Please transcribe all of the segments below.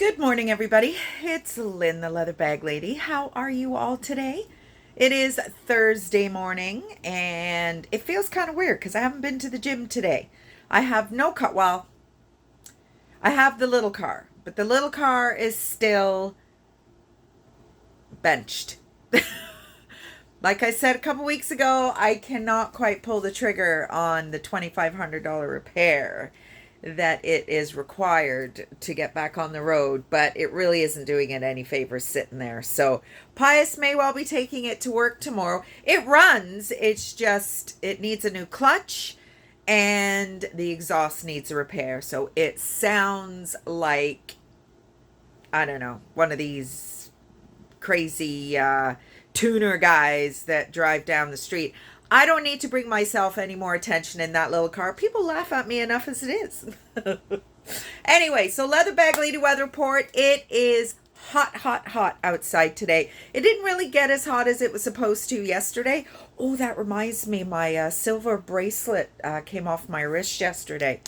Good morning, everybody. It's Lynn, the leather bag lady. How are you all today? It is Thursday morning, and it feels kind of weird because I haven't been to the gym today. I have no car. Well, I have the little car, but the little car is still benched. Like I said a couple weeks ago, I cannot quite pull the trigger on the $2,500 repair that it is required to get back on the road, but it really isn't doing it any favors sitting there. So Pius may well be taking it to work tomorrow. It runs, it's just, it needs a new clutch and the exhaust needs a repair. So it sounds like, I don't know, one of these crazy tuner guys that drive down the street. I don't need to bring myself any more attention in that little car. People laugh at me enough as it is. Anyway, so leather bag lady weather report. It is hot, hot, hot outside today. It didn't really get as hot as it was supposed to yesterday. Oh, that reminds me, my silver bracelet came off my wrist yesterday.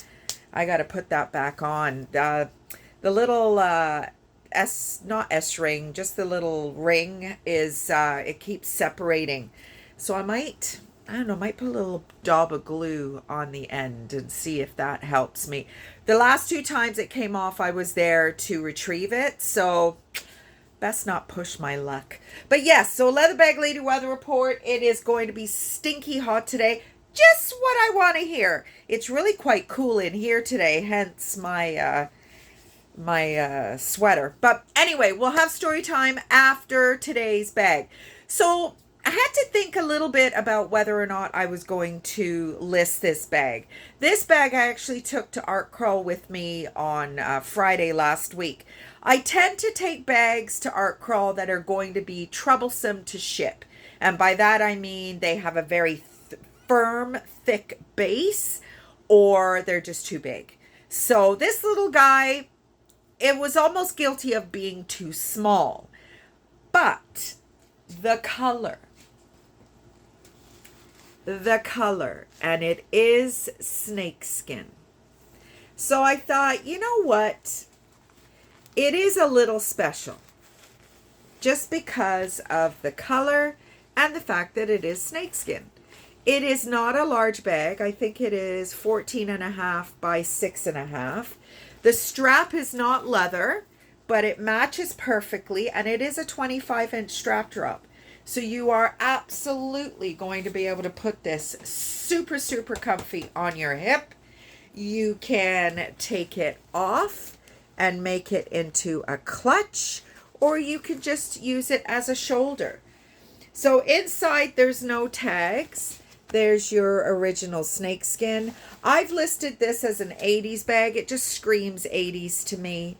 I got to put that back on. The little not S ring, just the little ring is, it keeps separating. So I don't know, might put a little dab of glue on the end and see if that helps me. The last two times it came off, I was there to retrieve it. So best not push my luck. But yes, so leather bag lady weather report. It is going to be stinky hot today. Just what I want to hear. It's really quite cool in here today, hence my sweater. But anyway, we'll have story time after today's bag. So I had to think a little bit about whether or not I was going to list this bag. This bag I actually took to Art Crawl with me on Friday last week. I tend to take bags to Art Crawl that are going to be troublesome to ship. And by that I mean they have a very firm, thick base, or they're just too big. So this little guy, it was almost guilty of being too small. But the color, and it is snakeskin. So I thought, you know what? It is a little special just because of the color and the fact that it is snakeskin. It is not a large bag. I think it is 14.5 by 6.5. The strap is not leather, but it matches perfectly, and it is a 25-inch strap drop. So you are absolutely going to be able to put this super, super comfy on your hip. You can take it off and make it into a clutch, or you can just use it as a shoulder. So inside there's no tags. There's your original snakeskin. I've listed this as an 80s bag. It just screams 80s to me.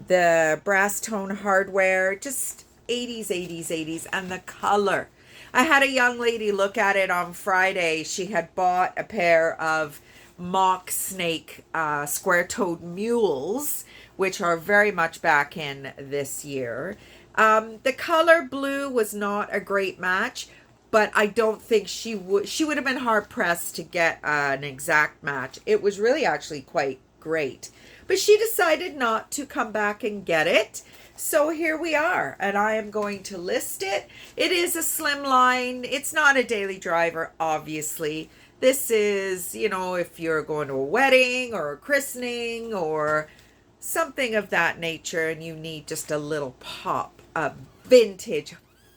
The brass tone hardware, just 80s, 80s, 80s. And the color. I had a young lady look at it on Friday. She had bought a pair of mock snake square-toed mules, which are very much back in this year. The color blue was not a great match, but I don't think she would have been hard pressed to get an exact match. It was really actually quite great. But she decided not to come back and get it. So here we are, and I am going to list it. It is a slim line. It's not a daily driver, obviously. This is, you know, if you're going to a wedding or a christening or something of that nature and you need just a little pop of vintage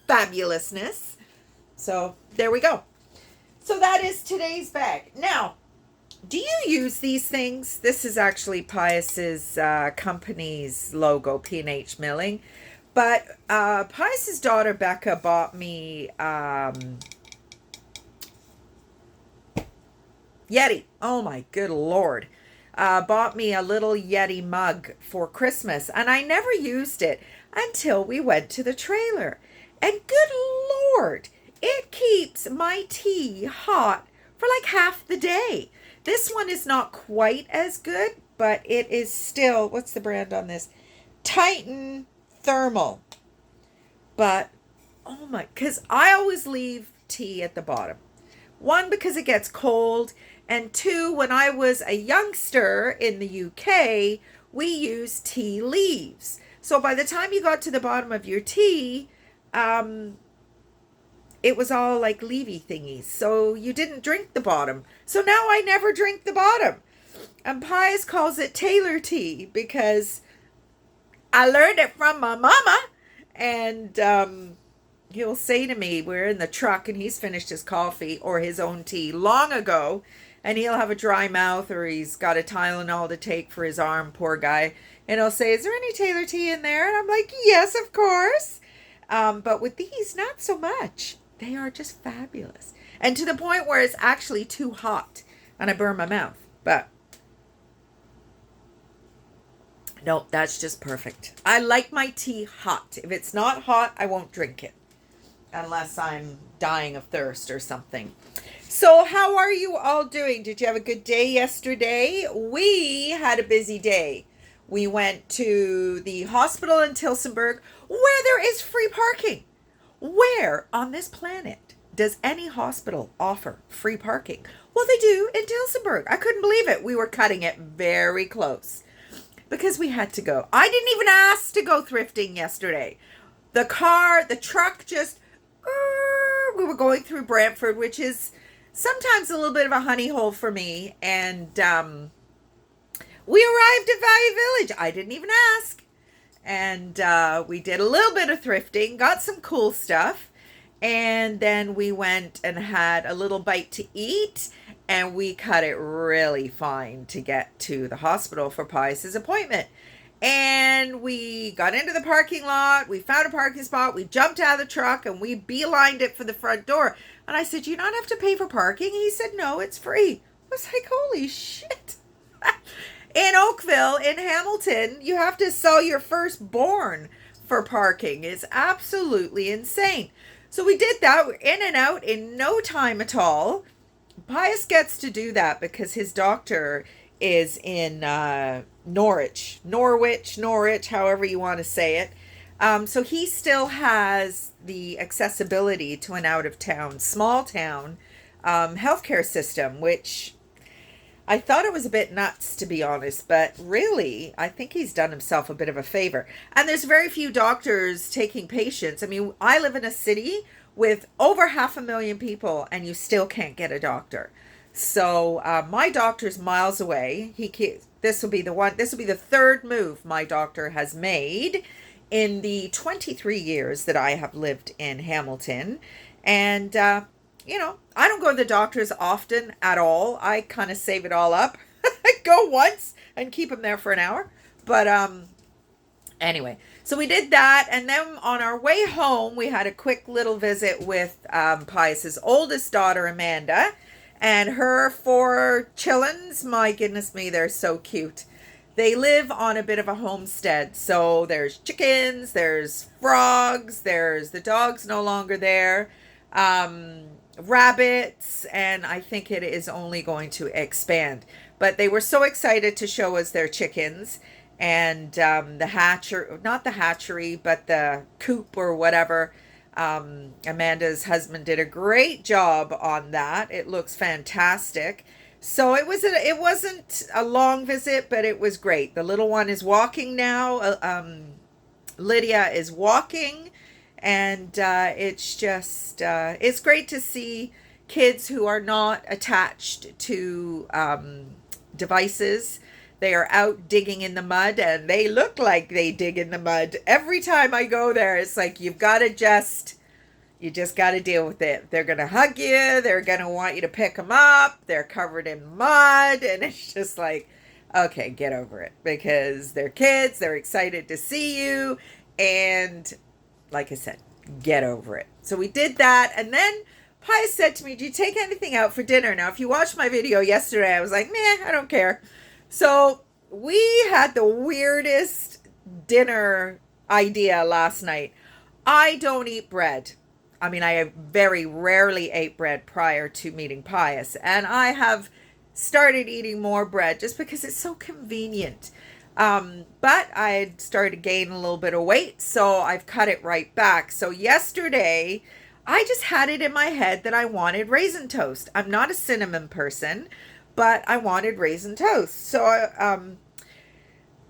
fabulousness. So there we go. So that is today's bag. Now, do you use these things? This is actually Pius's company's logo, P&H Milling. But Pius's daughter, Becca, bought me Yeti. Oh my good Lord. Bought me a little Yeti mug for Christmas. And I never used it until we went to the trailer. And good Lord, it keeps my tea hot for like half the day. This one is not quite as good, but it is still, what's the brand on this? Titan Thermal. But, oh my, because I always leave tea at the bottom. One, because it gets cold. And two, when I was a youngster in the UK, we use tea leaves. So by the time you got to the bottom of your tea, it was all like leafy thingies. So you didn't drink the bottom. So now I never drink the bottom. And Pius calls it Taylor tea because I learned it from my mama. And he'll say to me, we're in the truck and he's finished his coffee or his own tea long ago. And he'll have a dry mouth or he's got a Tylenol to take for his arm, poor guy. And he'll say, is there any Taylor tea in there? And I'm like, yes, of course. But with these, not so much. They are just fabulous. And to the point where it's actually too hot and I burn my mouth. But no, that's just perfect. I like my tea hot. If it's not hot, I won't drink it. Unless I'm dying of thirst or something. So how are you all doing? Did you have a good day yesterday? We had a busy day. We went to the hospital in Tillsonburg where there is free parking. Where on this planet does any hospital offer free parking? Well, they do in Tillsonburg. I couldn't believe it. We were cutting it very close because we had to go. I didn't even ask to go thrifting yesterday. The truck just, we were going through Brantford, which is sometimes a little bit of a honey hole for me. And we arrived at Value Village. I didn't even ask. And we did a little bit of thrifting, got some cool stuff. And then we went and had a little bite to eat. And we cut it really fine to get to the hospital for Pius's appointment. And we got into the parking lot. We found a parking spot. We jumped out of the truck and we beelined it for the front door. And I said, you don't have to pay for parking? He said, no, it's free. I was like, holy shit. In Oakville, in Hamilton, you have to sell your firstborn for parking. It's absolutely insane. So we did that. We're in and out in no time at all. Pius gets to do that because his doctor is in Norwich, however you want to say it. So he still has the accessibility to an out-of-town, small-town healthcare system, which I thought it was a bit nuts, to be honest. But really, I think he's done himself a bit of a favor. And there's very few doctors taking patients. I mean, I live in a city with over 500,000 people, and you still can't get a doctor. So my doctor's miles away. This will be the third move my doctor has made in the 23 years that I have lived in Hamilton. And, I don't go to the doctors often at all. I kind of save it all up. I go once and keep him there for an hour. But anyway, so we did that. And then on our way home, we had a quick little visit with Pius's oldest daughter, Amanda. And her 4 chillins, my goodness me, they're so cute. They live on a bit of a homestead. So there's chickens, there's frogs, there's the dog's no longer there, rabbits, and I think it is only going to expand. But they were so excited to show us their chickens and the hatchery, not the hatchery, but the coop or whatever. Amanda's husband did a great job on that. It looks fantastic. So it wasn't a long visit, but it was great. The little one is walking now. Lydia is walking, and it's just it's great to see kids who are not attached to devices. They are out digging in the mud, and they look like they dig in the mud. Every time I go there, it's like you just got to deal with it. They're going to hug you. They're going to want you to pick them up. They're covered in mud, and it's just like, okay, get over it, because they're kids. They're excited to see you, and like I said, get over it. So we did that, and then Pius said to me, "Do you take anything out for dinner?" Now, if you watched my video yesterday, I was like, meh, I don't care. So we had the weirdest dinner idea last night. I don't eat bread. I mean, I very rarely ate bread prior to meeting Pius, and I have started eating more bread just because it's so convenient. But I had started to gain a little bit of weight, so I've cut it right back. So yesterday, I just had it in my head that I wanted raisin toast. I'm not a cinnamon person, but I wanted raisin toast. So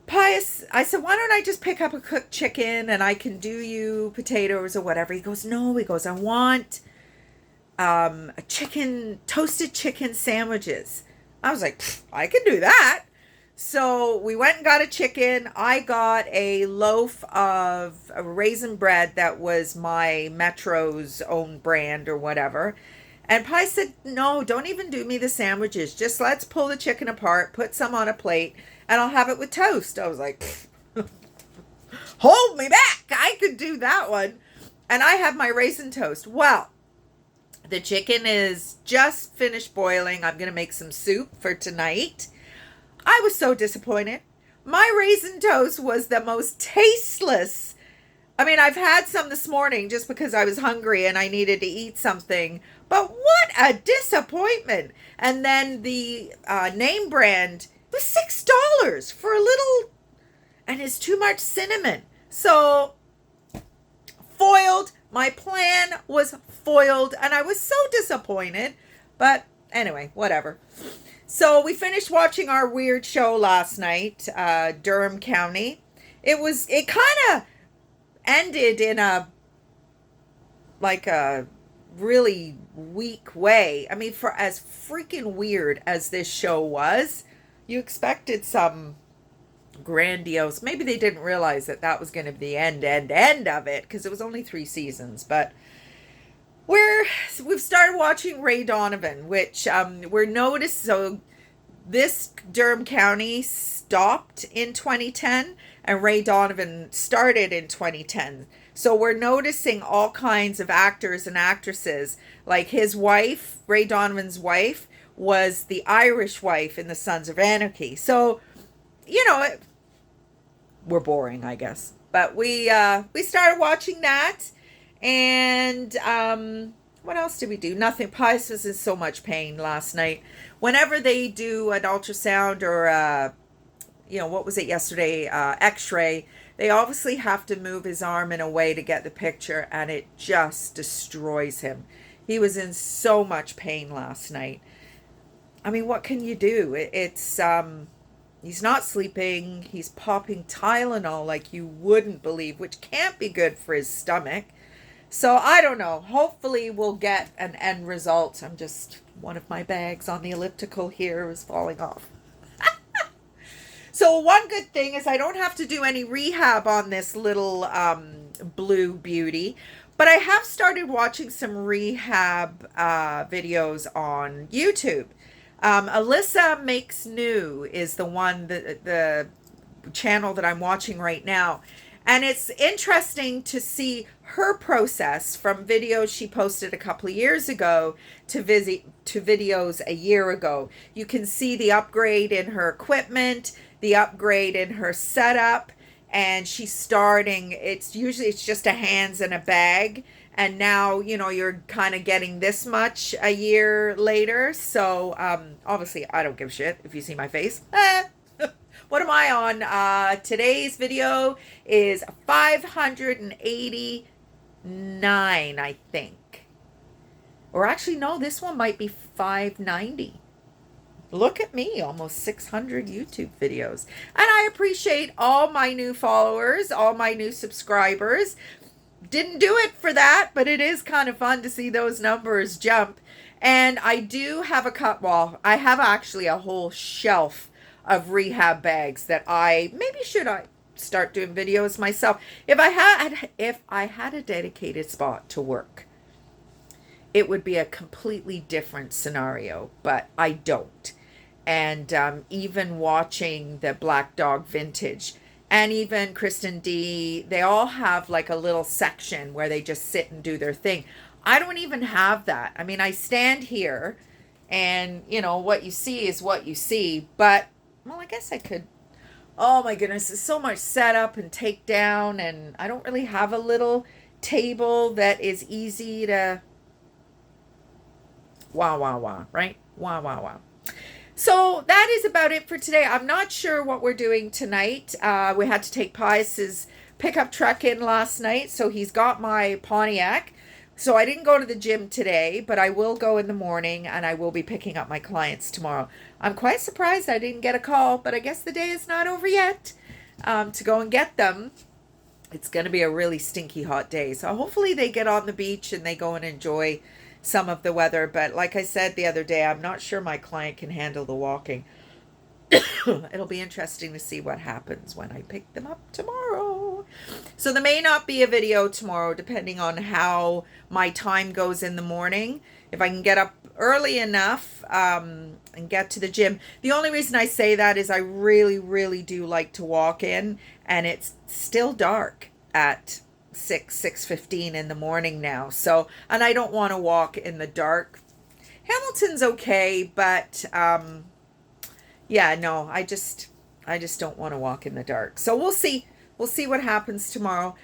Pius, I said, why don't I just pick up a cooked chicken and I can do you potatoes or whatever. He goes, no, he goes, I want a chicken, toasted chicken sandwiches. I was like, I can do that. So we went and got a chicken. I got a loaf of raisin bread that was my Metro's own brand or whatever. And Pi said, no, don't even do me the sandwiches. Just let's pull the chicken apart, put some on a plate, and I'll have it with toast. I was like, hold me back. I could do that one. And I have my raisin toast. Well, the chicken is just finished boiling. I'm going to make some soup for tonight. I was so disappointed. My raisin toast was the most tasteless. I mean, I've had some this morning just because I was hungry and I needed to eat something. But what a disappointment. And then the name brand was $6 for a little, and it's too much cinnamon. So, foiled. My plan was foiled, and I was so disappointed. But anyway, whatever. So we finished watching our weird show last night, Durham County. It kind of ended in a really weak way. I mean, for as freaking weird as this show was, you expected some grandiose. Maybe they didn't realize that was going to be the end of it, because it was only 3 seasons. But we've started watching Ray Donovan, which we're noticed. So this Durham County stopped in 2010 and Ray Donovan started in 2010. So we're noticing all kinds of actors and actresses, like his wife, Ray Donovan's wife, was the Irish wife in the Sons of Anarchy. So, we're boring, I guess. But we started watching that. And what else did we do? Nothing. Pius was in so much pain last night. Whenever they do an ultrasound or, what was it yesterday? X-ray, they obviously have to move his arm in a way to get the picture, and it just destroys him. He was in so much pain last night. I mean, what can you do? He's not sleeping. He's popping Tylenol like you wouldn't believe, which can't be good for his stomach. So I don't know. Hopefully we'll get an end result. One of my bags on the elliptical here is falling off. So one good thing is I don't have to do any rehab on this little blue beauty. But I have started watching some rehab videos on YouTube. Alyssa Makes New is the one, the channel that I'm watching right now. And it's interesting to see her process from videos she posted a couple of years ago to videos a year ago. You can see the upgrade in her equipment, the upgrade in her setup, and she's starting, it's just a hands and a bag. And now, you're kind of getting this much a year later. So, obviously, I don't give a shit if you see my face. What am I on? Today's video is 589, I think. Or actually, no, this one might be 590. Look at me, almost 600 YouTube videos. And I appreciate all my new followers, all my new subscribers. Didn't do it for that, but it is kind of fun to see those numbers jump. And I do have I have actually a whole shelf of rehab bags that should I start doing videos myself. If I had a dedicated spot to work, it would be a completely different scenario, but I don't. And even watching the Black Dog Vintage, and even Kristen D, they all have like a little section where they just sit and do their thing. I don't even have that. I mean, I stand here and, what you see is what you see. But, well, I guess I could. Oh, my goodness. There's so much setup and take down. And I don't really have a little table that is easy to right? So that is about it for today. I'm not sure what we're doing tonight. We had to take Pius's pickup truck in last night, so he's got my Pontiac. So I didn't go to the gym today, but I will go in the morning, and I will be picking up my clients tomorrow. I'm quite surprised I didn't get a call, but I guess the day is not over yet. to go and get them. It's going to be a really stinky hot day. So hopefully they get on the beach and they go and enjoy some of the weather. But like I said the other day, I'm not sure my client can handle the walking. It'll be interesting to see what happens when I pick them up tomorrow. So there may not be a video tomorrow, depending on how my time goes in the morning. If I can get up early enough and get to the gym. The only reason I say that is I really, really do like to walk in, and it's still dark at 6:15 in the morning now. So, and I don't want to walk in the dark. Hamilton's okay, but yeah, no, I just don't want to walk in the dark. So we'll see. We'll see what happens tomorrow.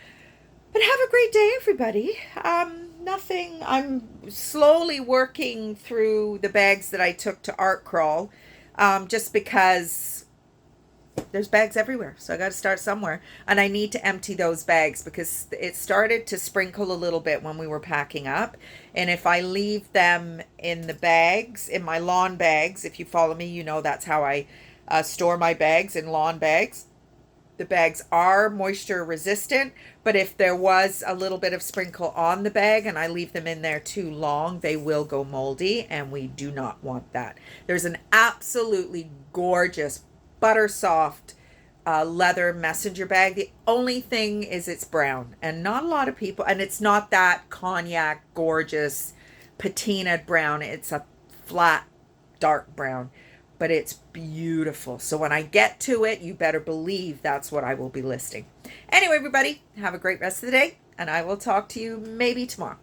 But have a great day, everybody. Nothing. I'm slowly working through the bags that I took to Art Crawl, just because there's bags everywhere. So I got to start somewhere. And I need to empty those bags because it started to sprinkle a little bit when we were packing up. And if I leave them in the bags, in my lawn bags, if you follow me, you know that's how I store my bags, in lawn bags. The bags are moisture resistant, but if there was a little bit of sprinkle on the bag and I leave them in there too long, they will go moldy, and we do not want that. There's an absolutely gorgeous butter soft leather messenger bag. The only thing is it's brown, and not a lot of people, and it's not that cognac gorgeous patinaed brown. It's a flat dark brown, but it's beautiful. So when I get to it, you better believe that's what I will be listing. Anyway, everybody, have a great rest of the day, and I will talk to you maybe tomorrow.